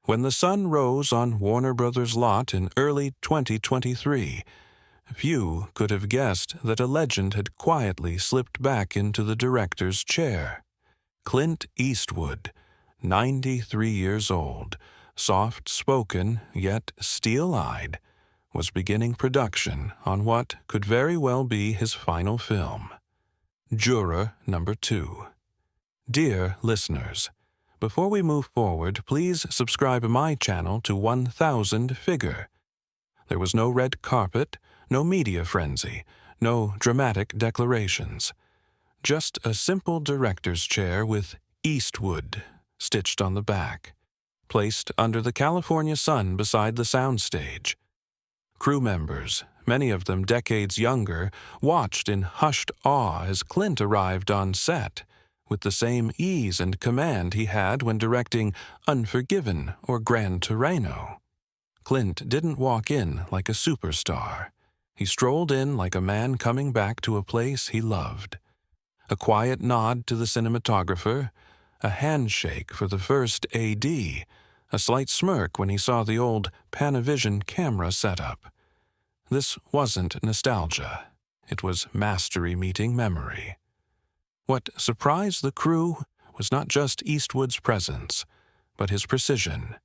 When the sun rose on Warner Brothers' lot in early 2023, few could have guessed that a legend had quietly slipped back into the director's chair. Clint Eastwood, 93 years old, soft-spoken yet steel-eyed, was beginning production on what could very well be his final film, Juror Number 2. Dear listeners, before we move forward, please subscribe my channel to 1000 Figure. There was no red carpet, no media frenzy, no dramatic declarations. Just a simple director's chair with Eastwood stitched on the back, placed under the California sun beside the soundstage. Crew members, many of them decades younger, watched in hushed awe as Clint arrived on set, with the same ease and command he had when directing Unforgiven or Gran Torino. Clint didn't walk in like a superstar. He strolled in like a man coming back to a place he loved. A quiet nod to the cinematographer, a handshake for the first AD, a slight smirk when he saw the old Panavision camera setup. This wasn't nostalgia. It was mastery meeting memory. What surprised the crew was not just Eastwood's presence, but his precision.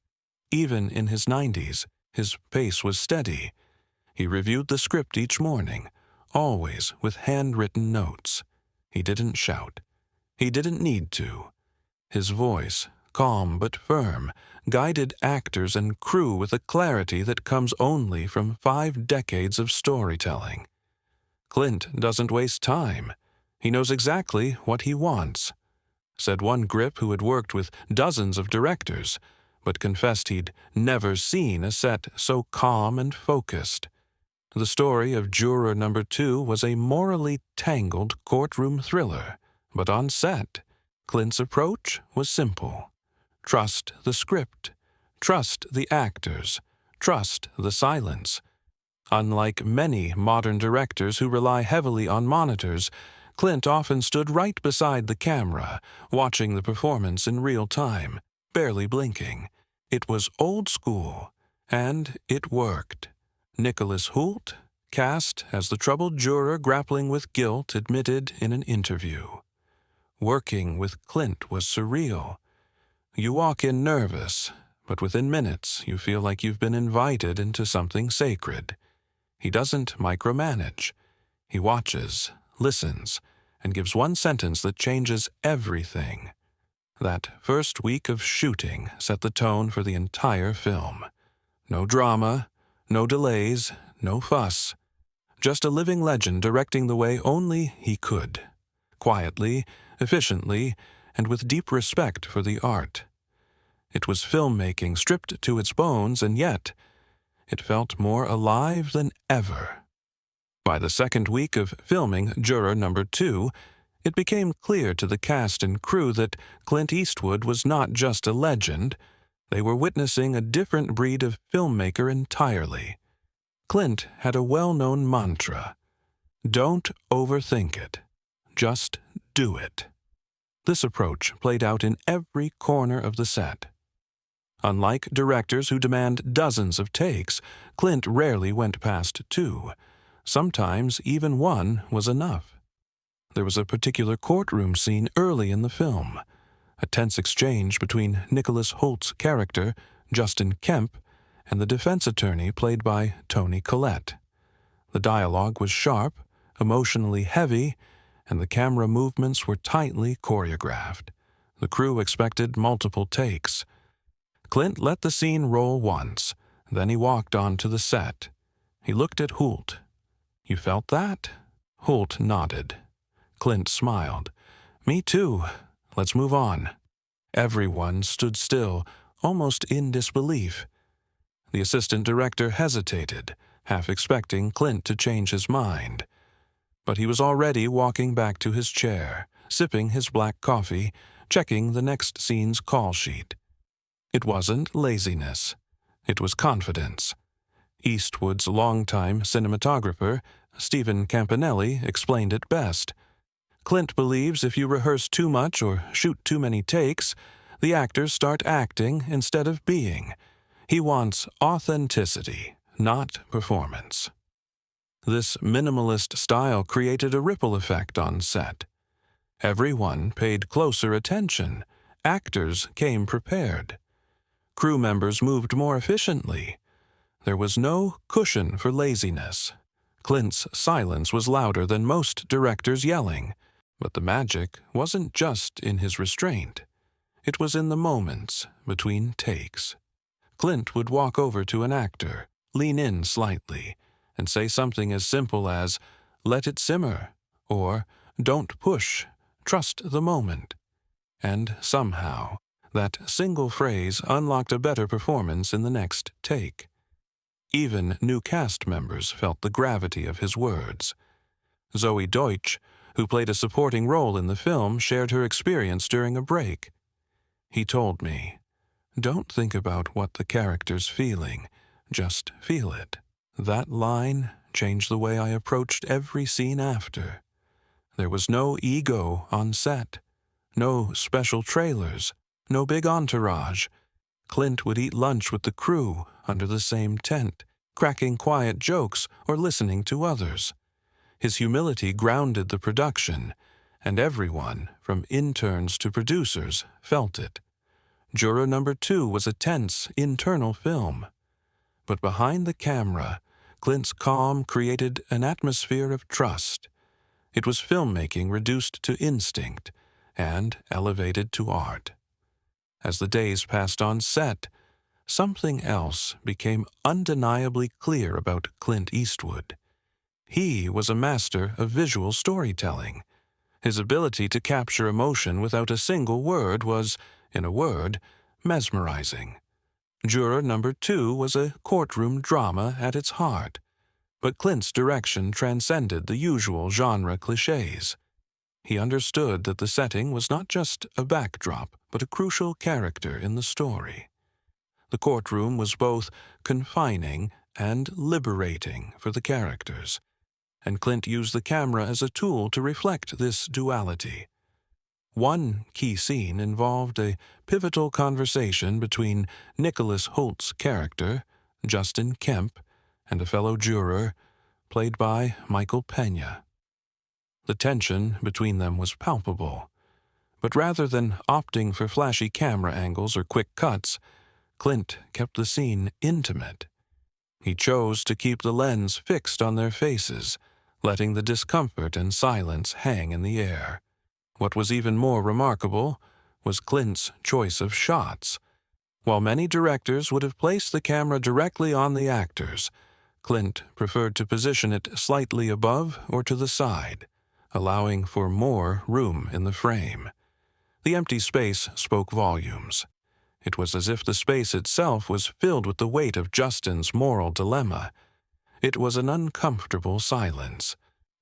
Even in his 90s, his pace was steady. He reviewed the script each morning, always with handwritten notes. He didn't shout. He didn't need to. His voice, calm but firm, guided actors and crew with a clarity that comes only from 5 decades of storytelling. Clint doesn't waste time. He knows exactly what he wants, said one grip who had worked with dozens of directors, but confessed he'd never seen a set so calm and focused. The story of Juror Number 2 was a morally tangled courtroom thriller, but on set, Clint's approach was simple. Trust the script. Trust the actors. Trust the silence. Unlike many modern directors who rely heavily on monitors, Clint often stood right beside the camera, watching the performance in real time, barely blinking. It was old school, and it worked. Nicholas Hoult, cast as the troubled juror grappling with guilt, admitted in an interview. Working with Clint was surreal. You walk in nervous, but within minutes you feel like you've been invited into something sacred. He doesn't micromanage. He watches, listens, and gives one sentence that changes everything. That first week of shooting set the tone for the entire film. No drama, no delays, no fuss. Just a living legend directing the way only he could. Quietly, efficiently, and with deep respect for the art. It was filmmaking stripped to its bones, and yet it felt more alive than ever. By the second week of filming Juror Number 2, it became clear to the cast and crew that Clint Eastwood was not just a legend. They were witnessing a different breed of filmmaker entirely. Clint had a well-known mantra: don't overthink it. Just do it. This approach played out in every corner of the set. Unlike directors who demand dozens of takes, Clint rarely went past 2. Sometimes even 1 was enough. There was a particular courtroom scene early in the film, a tense exchange between Nicholas Hoult's character, Justin Kemp, and the defense attorney played by Toni Collette. The dialogue was sharp, emotionally heavy, and the camera movements were tightly choreographed. The crew expected multiple takes. Clint let the scene roll once, then he walked onto the set. He looked at Hoult. "You felt that?" Hoult nodded. Clint smiled. "Me too. Let's move on." Everyone stood still, almost in disbelief. The assistant director hesitated, half expecting Clint to change his mind. But he was already walking back to his chair, sipping his black coffee, checking the next scene's call sheet. It wasn't laziness. It was confidence. Eastwood's longtime cinematographer, Stephen Campanelli, explained it best. Clint believes if you rehearse too much or shoot too many takes, The actors start acting instead of being. He wants authenticity, not performance. This minimalist style created a ripple effect on set. Everyone paid closer attention. Actors came prepared. Crew members moved more efficiently. There was no cushion for laziness. Clint's silence was louder than most directors' yelling, but the magic wasn't just in his restraint. It was in the moments between takes. Clint would walk over to an actor, lean in slightly, and say something as simple as, "Let it simmer," or "Don't push, trust the moment." And somehow, that single phrase unlocked a better performance in the next take. Even new cast members felt the gravity of his words. Zoe Deutsch, who played a supporting role in the film, shared her experience during a break. He told me, "Don't think about what the character's feeling, just feel it." That line changed the way I approached every scene after. There was no ego on set, no special trailers, no big entourage. Clint would eat lunch with the crew under the same tent, cracking quiet jokes or listening to others. His humility grounded the production, and everyone, from interns to producers, felt it. Juror number 2 was a tense, internal film. But behind the camera, Clint's calm created an atmosphere of trust. It was filmmaking reduced to instinct and elevated to art. As the days passed on set, something else became undeniably clear about Clint Eastwood. He was a master of visual storytelling. His ability to capture emotion without a single word was, in a word, mesmerizing. Juror number 2 was a courtroom drama at its heart, but Clint's direction transcended the usual genre cliches. He understood that the setting was not just a backdrop, but a crucial character in the story. The courtroom was both confining and liberating for the characters, and Clint used the camera as a tool to reflect this duality. One key scene involved a pivotal conversation between Nicholas Holt's character, Justin Kemp, and a fellow juror, played by Michael Pena. The tension between them was palpable, but rather than opting for flashy camera angles or quick cuts, Clint kept the scene intimate. He chose to keep the lens fixed on their faces, letting the discomfort and silence hang in the air. What was even more remarkable was Clint's choice of shots. While many directors would have placed the camera directly on the actors, Clint preferred to position it slightly above or to the side, allowing for more room in the frame. The empty space spoke volumes. It was as if the space itself was filled with the weight of Justin's moral dilemma. It was an uncomfortable silence,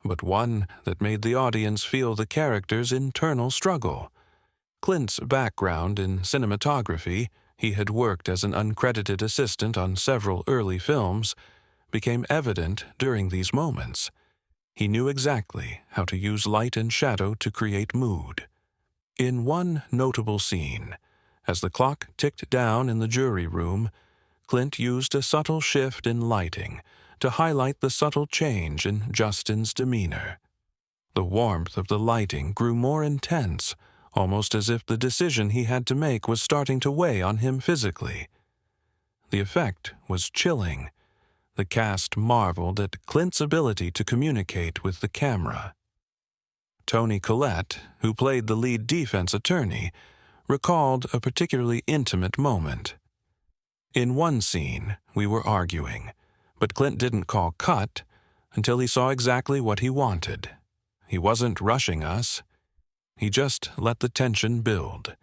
but one that made the audience feel the character's internal struggle. Clint's background in cinematography, he had worked as an uncredited assistant on several early films, became evident during these moments. He knew exactly how to use light and shadow to create mood. In one notable scene, as the clock ticked down in the jury room, Clint used a subtle shift in lighting to highlight the subtle change in Justin's demeanor. The warmth of the lighting grew more intense, almost as if the decision he had to make was starting to weigh on him physically. The effect was chilling. The cast marveled at Clint's ability to communicate with the camera. Toni Collette, who played the lead defense attorney, recalled a particularly intimate moment. In one scene, we were arguing, but Clint didn't call cut until he saw exactly what he wanted. He wasn't rushing us. He just let the tension build.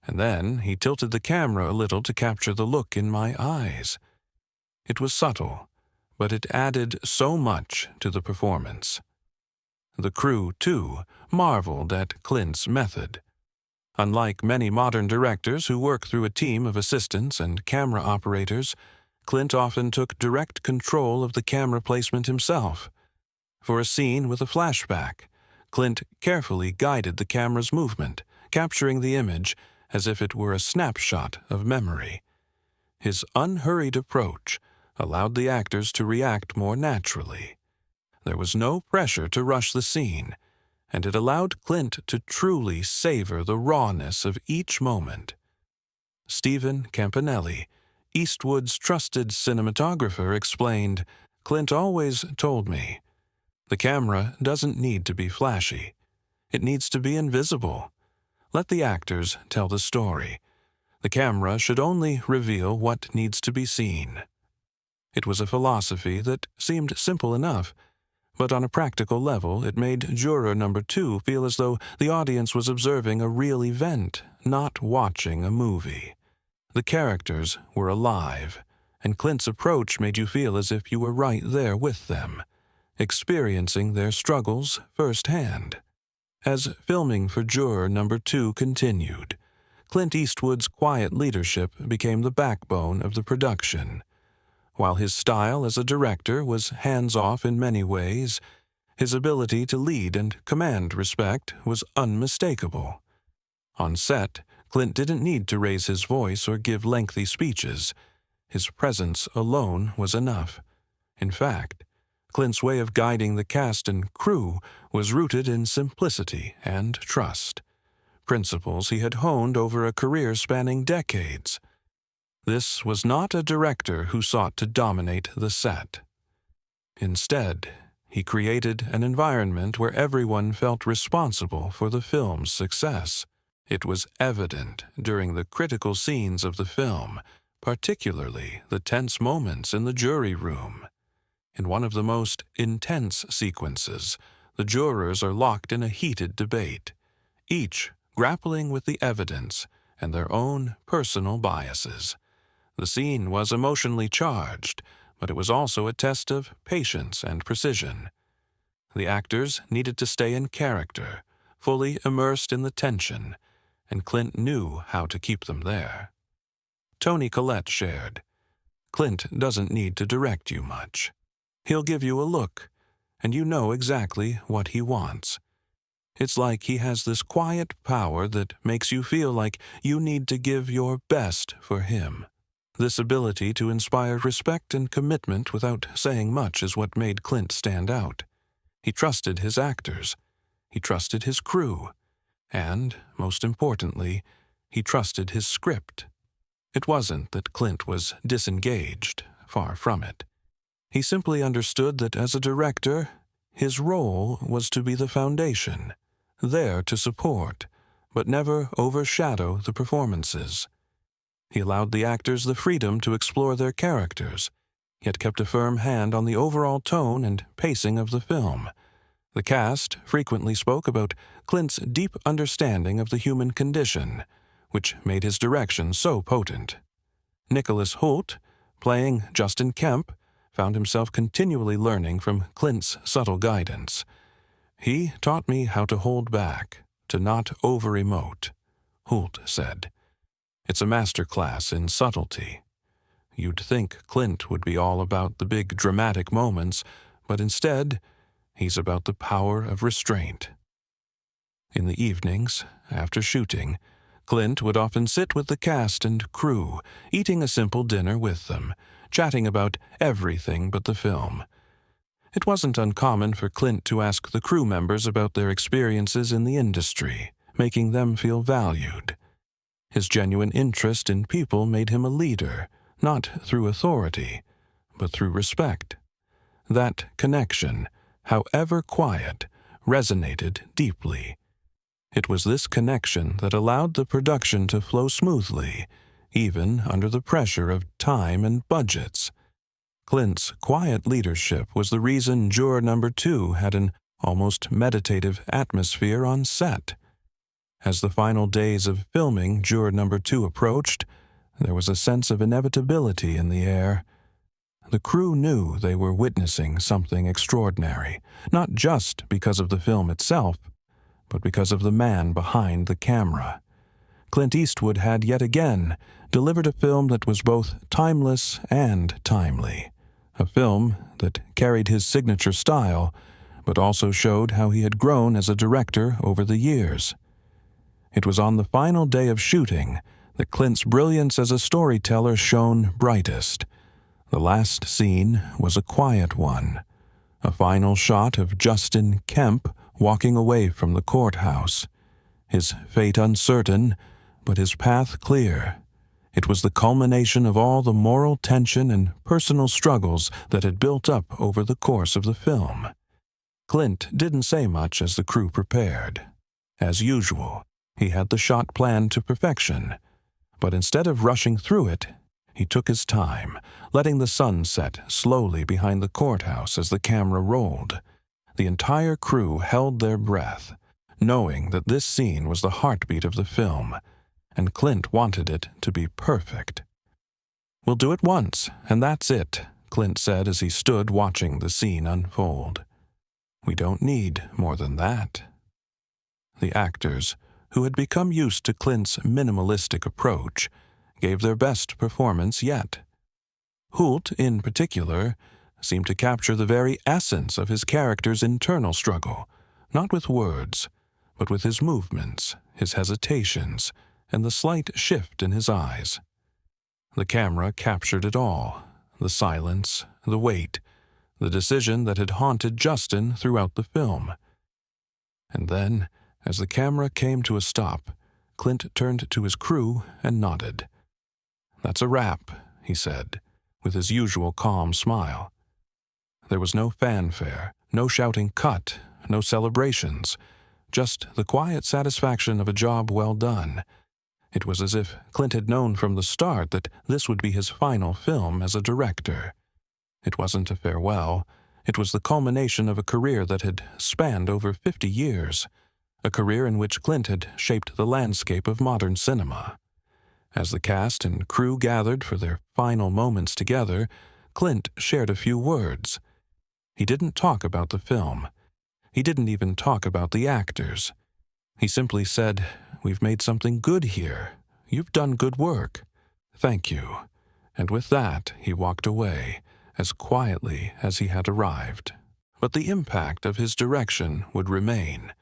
And then he tilted the camera a little to capture the look in my eyes. It was subtle, but it added so much to the performance. The crew, too, marveled at Clint's method. Unlike many modern directors who work through a team of assistants and camera operators, Clint often took direct control of the camera placement himself. For a scene with a flashback, Clint carefully guided the camera's movement, capturing the image as if it were a snapshot of memory. His unhurried approach allowed the actors to react more naturally. There was no pressure to rush the scene, and it allowed Clint to truly savor the rawness of each moment. Stephen Campanelli, Eastwood's trusted cinematographer, explained, "Clint always told me, the camera doesn't need to be flashy. It needs to be invisible. Let the actors tell the story. The camera should only reveal what needs to be seen." It was a philosophy that seemed simple enough, but on a practical level it made Juror number 2 feel as though the audience was observing a real event, not watching a movie. The characters were alive, and Clint's approach made you feel as if you were right there with them, experiencing their struggles firsthand. As filming for Juror number 2 continued, Clint Eastwood's quiet leadership became the backbone of the production. While his style as a director was hands-off in many ways, his ability to lead and command respect was unmistakable. On set, Clint didn't need to raise his voice or give lengthy speeches. His presence alone was enough. In fact, Clint's way of guiding the cast and crew was rooted in simplicity and trust, principles he had honed over a career spanning decades. This was not a director who sought to dominate the set. Instead, he created an environment where everyone felt responsible for the film's success. It was evident during the critical scenes of the film, particularly the tense moments in the jury room. In one of the most intense sequences, the jurors are locked in a heated debate, each grappling with the evidence and their own personal biases. The scene was emotionally charged, but it was also a test of patience and precision. The actors needed to stay in character, fully immersed in the tension, and Clint knew how to keep them there. Toni Collette shared, "Clint doesn't need to direct you much. He'll give you a look, and you know exactly what he wants. It's like he has this quiet power that makes you feel like you need to give your best for him." This ability to inspire respect and commitment without saying much is what made Clint stand out. He trusted his actors, he trusted his crew, and, most importantly, he trusted his script. It wasn't that Clint was disengaged, far from it. He simply understood that as a director, his role was to be the foundation, there to support, but never overshadow the performances. He allowed the actors the freedom to explore their characters, yet kept a firm hand on the overall tone and pacing of the film. The cast frequently spoke about Clint's deep understanding of the human condition, which made his direction so potent. Nicholas Hoult, playing Justin Kemp, found himself continually learning from Clint's subtle guidance. "He taught me how to hold back, to not over-emote," Hoult said. "It's a master class in subtlety. You'd think Clint would be all about the big dramatic moments, but instead, he's about the power of restraint." In the evenings, after shooting, Clint would often sit with the cast and crew, eating a simple dinner with them, chatting about everything but the film. It wasn't uncommon for Clint to ask the crew members about their experiences in the industry, making them feel valued. His genuine interest in people made him a leader, not through authority, but through respect. That connection, however quiet, resonated deeply. It was this connection that allowed the production to flow smoothly, even under the pressure of time and budgets. Clint's quiet leadership was the reason Juror number 2 had an almost meditative atmosphere on set. As the final days of filming Juror number 2 approached, there was a sense of inevitability in the air. The crew knew they were witnessing something extraordinary, not just because of the film itself, but because of the man behind the camera. Clint Eastwood had yet again delivered a film that was both timeless and timely, a film that carried his signature style, but also showed how he had grown as a director over the years. It was on the final day of shooting that Clint's brilliance as a storyteller shone brightest. The last scene was a quiet one, a final shot of Justin Kemp walking away from the courthouse, his fate uncertain, but his path clear. It was the culmination of all the moral tension and personal struggles that had built up over the course of the film. Clint didn't say much as the crew prepared. As usual, he had the shot planned to perfection, but instead of rushing through it, he took his time, letting the sun set slowly behind the courthouse as the camera rolled. The entire crew held their breath, knowing that this scene was the heartbeat of the film, and Clint wanted it to be perfect. "We'll do it once, and that's it," Clint said as he stood watching the scene unfold. "We don't need more than that." The actors, who had become used to Clint's minimalistic approach, gave their best performance yet. Hult, in particular, seemed to capture the very essence of his character's internal struggle, not with words, but with his movements, his hesitations, and the slight shift in his eyes. The camera captured it all, the silence, the weight, the decision that had haunted Justin throughout the film. And then, as the camera came to a stop, Clint turned to his crew and nodded. "That's a wrap," he said, with his usual calm smile. There was no fanfare, no shouting cut, no celebrations, just the quiet satisfaction of a job well done. It was as if Clint had known from the start that this would be his final film as a director. It wasn't a farewell. It was the culmination of a career that had spanned over 50 years, a career in which Clint had shaped the landscape of modern cinema. As the cast and crew gathered for their final moments together, Clint shared a few words. He didn't talk about the film. He didn't even talk about the actors. He simply said, "We've made something good here. You've done good work. Thank you." And with that, he walked away, as quietly as he had arrived. But the impact of his direction would remain.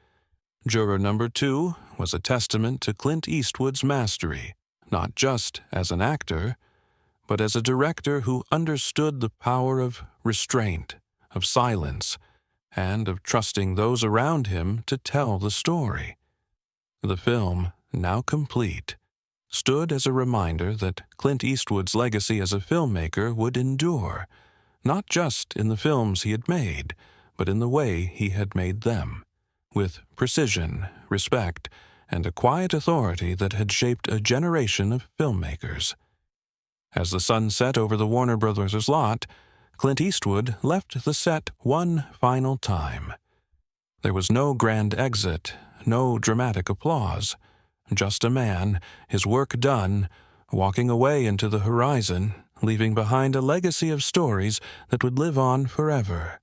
Juror number 2 was a testament to Clint Eastwood's mastery, not just as an actor, but as a director who understood the power of restraint, of silence, and of trusting those around him to tell the story. The film, now complete, stood as a reminder that Clint Eastwood's legacy as a filmmaker would endure, not just in the films he had made, but in the way he had made them, with precision, respect, and a quiet authority that had shaped a generation of filmmakers. As the sun set over the Warner Brothers lot, Clint Eastwood left the set one final time. There was no grand exit, no dramatic applause, just a man, his work done, walking away into the horizon, leaving behind a legacy of stories that would live on forever.